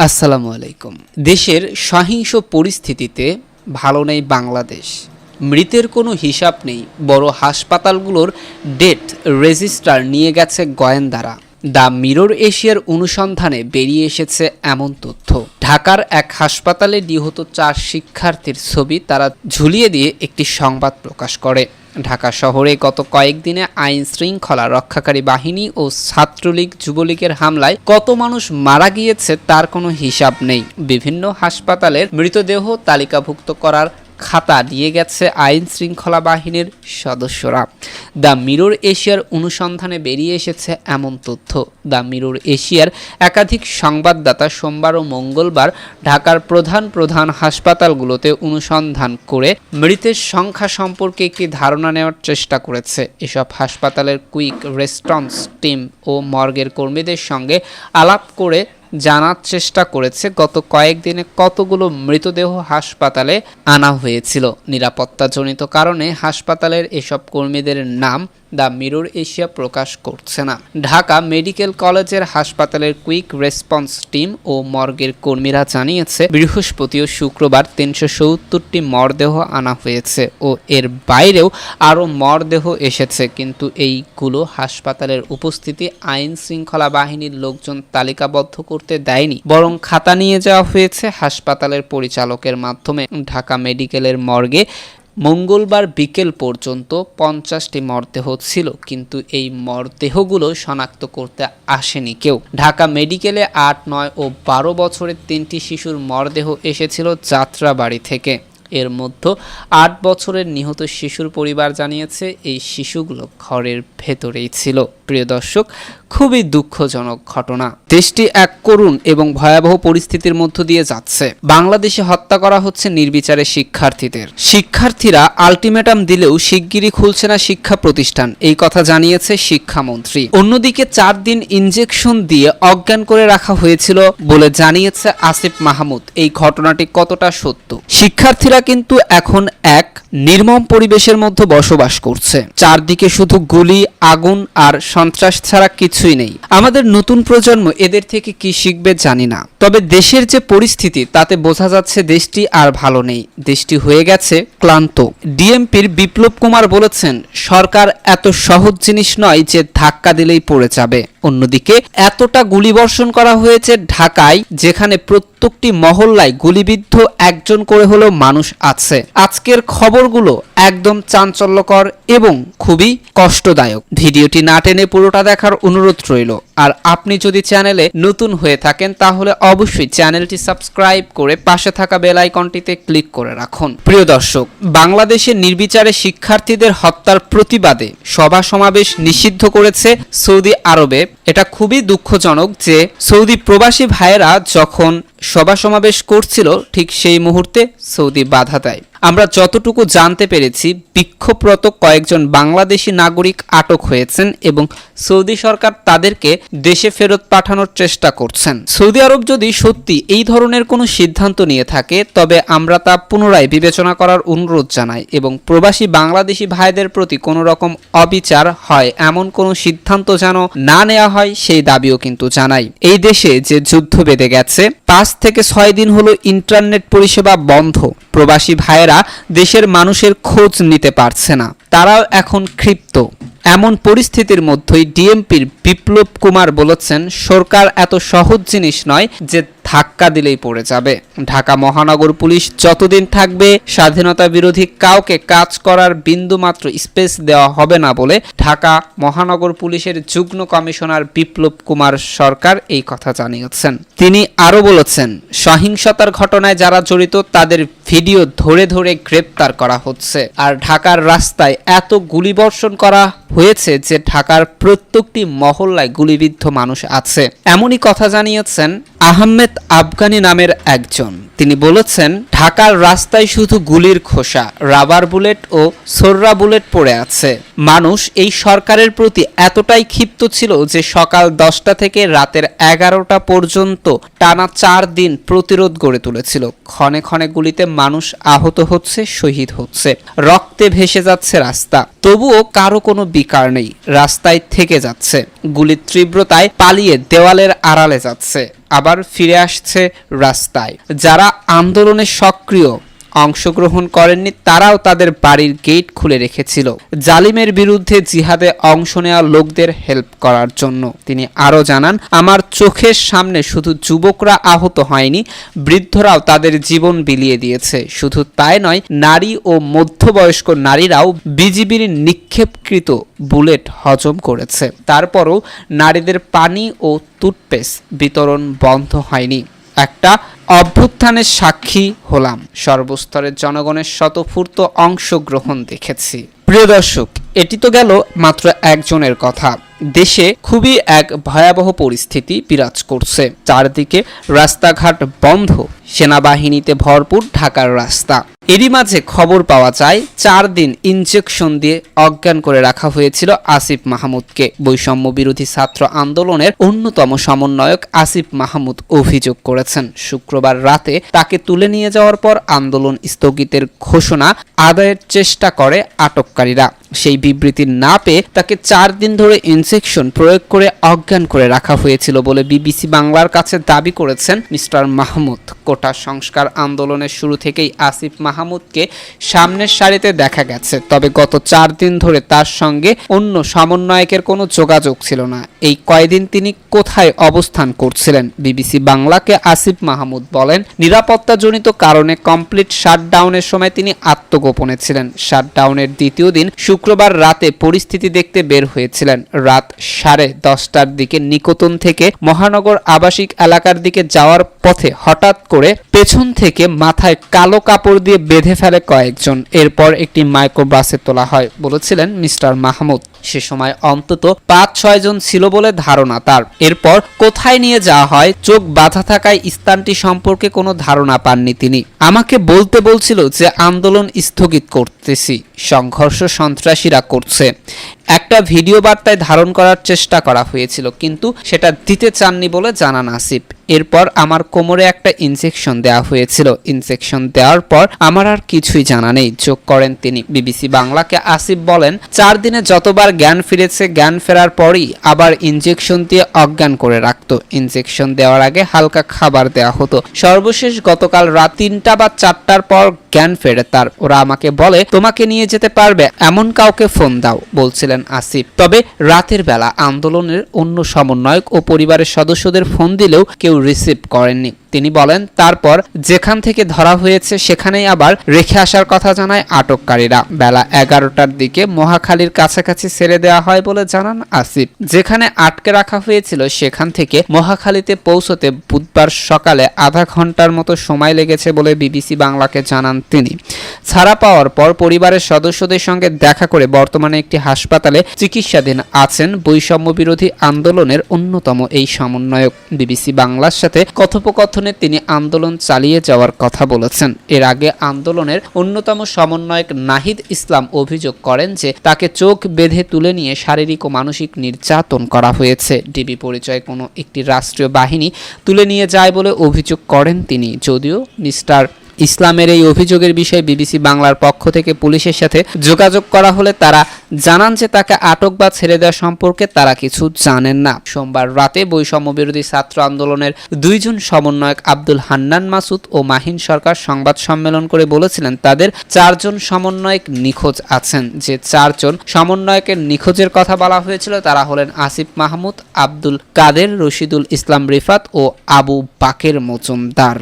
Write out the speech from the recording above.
আসসালামু আলাইকুম। দেশের সহিংস পরিস্থিতিতে ভালো নেই বাংলাদেশ। মৃতের কোনো হিসাব নেই, বড় হাসপাতালগুলোর ডেথ রেজিস্টার নিয়ে গেছে গোয়েন্দারা। দ্য মিরর এশিয়ার অনুসন্ধানে বেরিয়ে এসেছে এমন তথ্য। ঢাকার এক হাসপাতালে নিহত 4 শিক্ষার্থীর ছবি তারা ঝুলিয়ে দিয়ে একটি সংবাদ প্রকাশ করে। ঢাকা শহরে গত কয়েকদিনে আইন শৃঙ্খলা রক্ষাকারী বাহিনী ও ছাত্রলীগ যুবলীগের হামলায় কত মানুষ মারা গিয়েছে তার কোনো হিসাব নেই। বিভিন্ন হাসপাতালের মৃতদেহ তালিকাভুক্ত করার খাতা দিয়ে গেছে আইন শৃঙ্খলা বাহিনীর সদস্যরা। দ্য মিরর এশিয়ার অনুসন্ধানে বেরিয়ে এসেছে এমন তথ্য। দ্য মিরর এশিয়ার একাধিক সংবাদদাতা সোমবার ও মঙ্গলবার ঢাকার প্রধান হাসপাতালগুলোতে অনুসন্ধান করে মৃতের সংখ্যা সম্পর্কে একটি ধারণা নেওয়ার চেষ্টা করেছে। এসব হাসপাতালের কুইক রেসপন্স টিম ও মর্গের কর্মীদের সঙ্গে আলাপ করে জানার চেষ্টা করেছে গত কয়েকদিনে কতগুলো মৃতদেহ হাসপাতালে আনা হয়েছিল। নিরাপত্তাজনিত কারণে হাসপাতালের এসব কর্মীদের নাম দ্য মিরর এশিয়া প্রকাশ করছে না। ঢাকা মেডিকেল কলেজের হাসপাতালের কুইক রেসপন্স টিম ও মর্গের কর্মীরা জানিয়েছে বৃহস্পতি ও শুক্রবার 370টি মরদেহ আনা হয়েছে ও এর বাইরেও আরও মরদেহ এসেছে, কিন্তু এইগুলো হাসপাতালের উপস্থিতি আইন শৃঙ্খলা বাহিনীর লোকজন তালিকাবদ্ধ করতে দেয়নি, বরং খাতা নিয়ে যাওয়া হয়েছে হাসপাতালের পরিচালকের মাধ্যমে। ঢাকা মেডিকেলের মর্গে মঙ্গলবার বিকেল পর্যন্ত 50টি মরদেহ ছিল, কিন্তু এই মরদেহগুলো শনাক্ত করতে আসেনি কেউ। ঢাকা মেডিকেলে 8, 9 ও 12 বছরের 3টি শিশুর মরদেহ এসেছিল যাত্রাবাড়ি থেকে। এর মধ্যে 8 বছরের নিহত শিশুর পরিবার জানিয়েছে এই শিশুগুলো ঘরের ভেতরেই ছিল। প্রিয় দর্শক, খুবই দুঃখজনক ঘটনা। দেশটি এক করুণ এবং ভয়াবহ পরিস্থিতির মধ্য দিয়ে যাচ্ছে। বাংলাদেশে হত্যা করা হচ্ছে নির্বিচারে শিক্ষার্থীদের। শিক্ষার্থীরা আলটিমেটাম দিলেও শিগগিরই খুলছে না শিক্ষা প্রতিষ্ঠান, এই কথা জানিয়েছে শিক্ষামন্ত্রী। অন্যদিকে 4 দিন ইনজেকশন দিয়ে অজ্ঞান করে রাখা হয়েছিল বলে জানিয়েছে আসিফ মাহমুদ। এই ঘটনাটি কতটা সত্য? শিক্ষার্থীরা কিন্তু এখন এক নির্মম পরিবেশের মধ্যে বসবাস করছে। চারদিকে শুধু গুলি, আগুন আর সন্ত্রাস ছাড়া কিছুই নেই। আমাদের নতুন প্রজন্ম এদের থেকে কি শিখবে জানি না, তবে দেশের যে পরিস্থিতি তাতে বোঝা যাচ্ছে দেশটি আর ভালো নেই। দেশটি হয়ে গেছে ক্লান্ত। ডিএমপির বিপ্লব কুমার বলেছেন, সরকার এত সহজ জিনিস নয় যে ধাক্কা দিলেই পড়ে যাবে। অন্যদিকে এতটা গুলিবর্ষণ করা হয়েছে ঢাকায়, যেখানে প্রত্যেকটি মহল্লায় গুলিবিদ্ধ একজন করে হলেও মানুষ আছে। আজকের খবরগুলো একদম চাঞ্চল্যকর এবং খুবই কষ্টদায়ক। ভিডিওটি না টেনে পুরোটা দেখার অনুরোধ রইল। আর আপনি যদি চ্যানেলে নতুন হয়ে থাকেন তাহলে অবশ্যই চ্যানেলটি সাবস্ক্রাইব করে পাশে থাকা বেল আইকনটিতে ক্লিক করে রাখুন। প্রিয় দর্শক, বাংলাদেশে নির্বিচারে শিক্ষার্থীদের হত্যার প্রতিবাদে সভা সমাবেশ নিষিদ্ধ করেছে সৌদি আরবে। এটা খুবই দুঃখজনক যে সৌদি প্রবাসী ভাইয়েরা যখন সভা সমাবেশ করছিল ঠিক সেই মুহূর্তে সৌদি বাধা দেয়। আমরা যতটুকু জানতে পেরেছি, বিক্ষোভরত কয়েকজন বাংলাদেশি নাগরিক আটক হয়েছেন এবং সৌদি সরকার তাদেরকে দেশে ফেরত পাঠানোর চেষ্টা করছেন। সৌদি আরব যদি সত্যি এই ধরনের কোনো সিদ্ধান্ত নিয়ে থাকে তবে আমরা তা পুনরায় বিবেচনা করার অনুরোধ জানাই এবং প্রবাসী বাংলাদেশি ভাইদের প্রতি কোনো রকম অবিচার হয় এমন কোনো সিদ্ধান্ত যেন না নেওয়া হয় সেই দাবিও কিন্তু জানাই। এই দেশে যে যুদ্ধ বেঁধে গেছে, 5 থেকে 6 দিন হলো ইন্টারনেট পরিষেবা বন্ধ। প্রবাসী ভাইয়েরা দেশের মানুষের খোঁজ নিতে পারছে না, তারাও এখন ক্ষিপ্ত। এমন পরিস্থিতির মধ্যেই ডিএমপির বিপ্লব কুমার বলেছেন, সরকার এত সহজ জিনিস নয় যে ধাক্কা দিলেই পড়ে যাবে। ঢাকা মহানগর পুলিশ যতদিন থাকবে স্বাধীনতা বিরোধী কাউকে কাজ করার বিন্দুমাত্র স্পেস দেওয়া হবে না বলে ঢাকা মহানগর পুলিশের যুগ্ম কমিশনার বিপ্লব কুমার সরকার এই কথা জানিয়েছেন। তিনি আরও বলেছেন, সহিংসতার ঘটনায় যারা জড়িত তাদের ভিডিও ধরে ধরে গ্রেপ্তার করা হচ্ছে। আর ঢাকার রাস্তায় এত গুলিবর্ষণ করা হয়েছে যে ঢাকার প্রত্যেকটি মহল্লায় গুলিবিদ্ধ মানুষ আছে। এমনই কথা জানিয়েছেন আহমেদ আফগানি নামের একজন। তিনি বলেছেন, ঢাকার রাস্তায় শুধু গুলির খোসা, রাবার বুলেট ও সোররা বুলেট পড়ে আছে। মানুষ এই সরকারের প্রতি এতটাই ক্ষিপ্ত ছিল যে সকাল 10টা থেকে রাতের 11টা পর্যন্ত টানা 4 দিন প্রতিরোধ গড়ে তুলেছিল। ক্ষণে ক্ষণে গুলিতে মানুষ আহত হচ্ছে, শহীদ হচ্ছে, রক্তে ভেসে যাচ্ছে রাস্তা। তবুও কারো কোনো বিকার নেই, রাস্তায় থেকে যাচ্ছে। গুলির তীব্রতায় পালিয়ে দেওয়ালের আড়ালে যাচ্ছে, আবার ফিরে আসছে রাস্তায়। যারা আন্দোলনে সক্রিয় অংশগ্রহণ করেননি তারাও তাদের বাড়ির গেট খুলে রেখেছিল জালিমের বিরুদ্ধে জিহাদে অংশ নেওয়া লোকদের হেল্প করার জন্য। তিনি আরও জানান, আমার চোখের সামনে শুধু যুবকরা আহত হয়নি, বৃদ্ধরাও তাদের জীবন বিলিয়ে দিয়েছে। শুধু তাই নয়, নারী ও মধ্যবয়স্ক নারীরাও বিজিবির নিক্ষেপকৃত বুলেট হজম করেছে। তারপরও নারীদের পানি ও টুথপেস্ট বিতরণ বন্ধ হয়নি। একটা অভ্যুত্থানের সাক্ষী হলাম, সর্বস্তরের জনগণের স্বতঃস্ফূর্ত অংশগ্রহণ দেখেছি। প্রিয় দর্শক, এটি তো গেল মাত্র একজনের কথা। দেশে খুবই এক ভয়াবহ পরিস্থিতি বিরাজ করছে। চারদিকে রাস্তাঘাট বন্ধ, সেনাবাহিনীতে ভরপুর ঢাকার রাস্তা। এরই মাঝে খবর পাওয়া যায় 4 দিন ইনজেকশন দিয়ে অজ্ঞান করে রাখা হয়েছিল আসিফ মাহমুদকে। বৈষম্য বিরোধী ছাত্র আন্দোলনের অন্যতম সমন্বয়ক আসিফ মাহমুদ অভিযোগ করেছেন, শুক্রবার রাতে তাকে তুলে নিয়ে যাওয়ার পর আন্দোলন স্থগিতের ঘোষণা আদায়ের চেষ্টা করে আটককারীরা। সেই বিবৃতি না পেয়ে তাকে 4 দিন ধরে ইনজেকশন প্রয়োগ করে অজ্ঞান করে রাখা হয়েছিল বলে বিবিসি বাংলার কাছে দাবি করেছেন মিস্টার মাহমুদ। কোটা সংস্কার আন্দোলনের শুরু থেকেই আসিফ মাহমুদকে সামনের সারিতে দেখা গেছে, তবে গত 4 দিন ধরে তার সঙ্গে অন্য সমন্বয়কের কোনো যোগাযোগ ছিল না। এই কয়দিন তিনি কোথায় অবস্থান করছিলেন? বিবিসি বাংলাকে আসিফ মাহমুদ বলেন, নিরাপত্তাজনিত কারণে কমপ্লিট শাটডাউনের সময় তিনি আত্মগোপনে ছিলেন। শাটডাউনের দ্বিতীয় দিন শুক্রবার রাতে পরিস্থিতি দেখতে বের হয়েছিলেন। রাত 10:30টার দিকে নিকোতন থেকে মহানগর আবাসিক এলাকার দিকে যাওয়ার পথে হঠাৎ করে পেছন থেকে মাথায় কালো কাপড় দিয়ে বেঁধে ফেলে কয়েকজন। এরপর একটি মাইক্রোবাসে তোলা হয় বলেছিলেন মিস্টার মাহমুদ। সে সময় অন্তত 5-6 জন ছিল বলে ধারণা তার। এরপর কোথায় নিয়ে যাওয়া হয়, চোখ বাঁধা থাকায় স্থানটি সম্পর্কে কোনো ধারণা পাননি তিনি। আমাকে বলতে বলছিল যে আন্দোলন স্থগিত করতেছি, সংঘর্ষ সন্ত্রাসীরা করছে। একটা ভিডিও বার্তায় ধারণ করার চেষ্টা করা হয়েছিল, কিন্তু সেটা দিতে চাননি বলে জানান আসিফ। এরপর আমার কোমরে একটা ইনজেকশন দেওয়া হয়েছিল। ইনজেকশন দেওয়ার পর আমার আর কিছুই জানা নেই, যোগ করেন তিনি। বিবিসি বাংলাকে আসিফ বলেন, 4 দিনে যতবার জ্ঞান ফিরেছে, জ্ঞান ফেরার পরই আবার ইনজেকশন দিয়ে অজ্ঞান করে রাখতো। ইনজেকশন দেওয়ার আগে হালকা খাবার দেওয়া হতো। সর্বশেষ গতকাল রাত 3টা বা 4টার পর জ্ঞান ফেরে তার। ওরা আমাকে বলে, তোমাকে নিয়ে যেতে পারবে এমন কাউকে ফোন দাও, বলছিলেন আসিফ। তবে রাতের বেলা আন্দোলনের অন্য সমন্বয়ক ও পরিবারের সদস্যদের ফোন দিলেও কেউ রিসিভ করেননি। তিনি বলেন, তারপর যেখান থেকে ধরা হয়েছে সেখানেই আবার রেখে আসার কথা জানায় আটককারীরা। বেলা 11টার দিকে মহাখালীর কাছাকাছি ছেড়ে দেওয়া হয় বলে জানান আসিফ। যেখানে আটকে রাখা হয়েছিল সেখান থেকে মহাখালীতে পৌঁছতে বুধবার সকালে আধা ঘন্টার মতো সময় লেগেছে বলে বিবিসি বাংলাকে জানান তিনি। ছাড়া পাওয়ার পর পরিবারের সদস্যদের সঙ্গে দেখা করে বর্তমানে একটি হাসপাতালে চিকিৎসাধীন আছেন বৈষম্য বিরোধী আন্দোলনের অন্যতম এই সমন্বয়ক। বিবিসি বাংলার সাথে কথোপকথনে তিনি আন্দোলন চালিয়ে যাওয়ার কথা বলেছেন। এর আগে আন্দোলনের অন্যতম সমন্বয়ক নাহিদ ইসলাম অভিযোগ করেন যে তাকে চোখ বেঁধে তুলে নিয়ে শারীরিক ও মানসিক নির্যাতন করা হয়েছে। ডিবি পরিচয় কোনো একটি রাষ্ট্রীয় বাহিনী তুলে নিয়ে যায় বলে অভিযোগ করেন তিনি। যদিও মিস্টার ইসলামের এই অভিযোগের বিষয়ে বিবিসি বাংলার পক্ষ থেকে পুলিশের সাথে যোগাযোগ করা হলে তারা জানান যে তাকে আটক বা ছেড়ে দেওয়া সম্পর্কে তারা কিছু জানেন না। সোমবার রাতে বৈষম্য বিরোধী ছাত্র আন্দোলনের 2 জন সমন্বয়ক আব্দুল হান্নান মাসুদ ও মাহিন সরকার সংবাদ সম্মেলন করে বলেছিলেন তাদের 4 জন সমন্বয়ক নিখোঁজ আছেন। যে 4 জন সমন্বয়কের নিখোঁজের কথা বলা হয়েছিল তারা হলেন আসিফ মাহমুদ, আব্দুল কাদের, রশিদুল ইসলাম রিফাত ও আবু বাকের মজুমদার।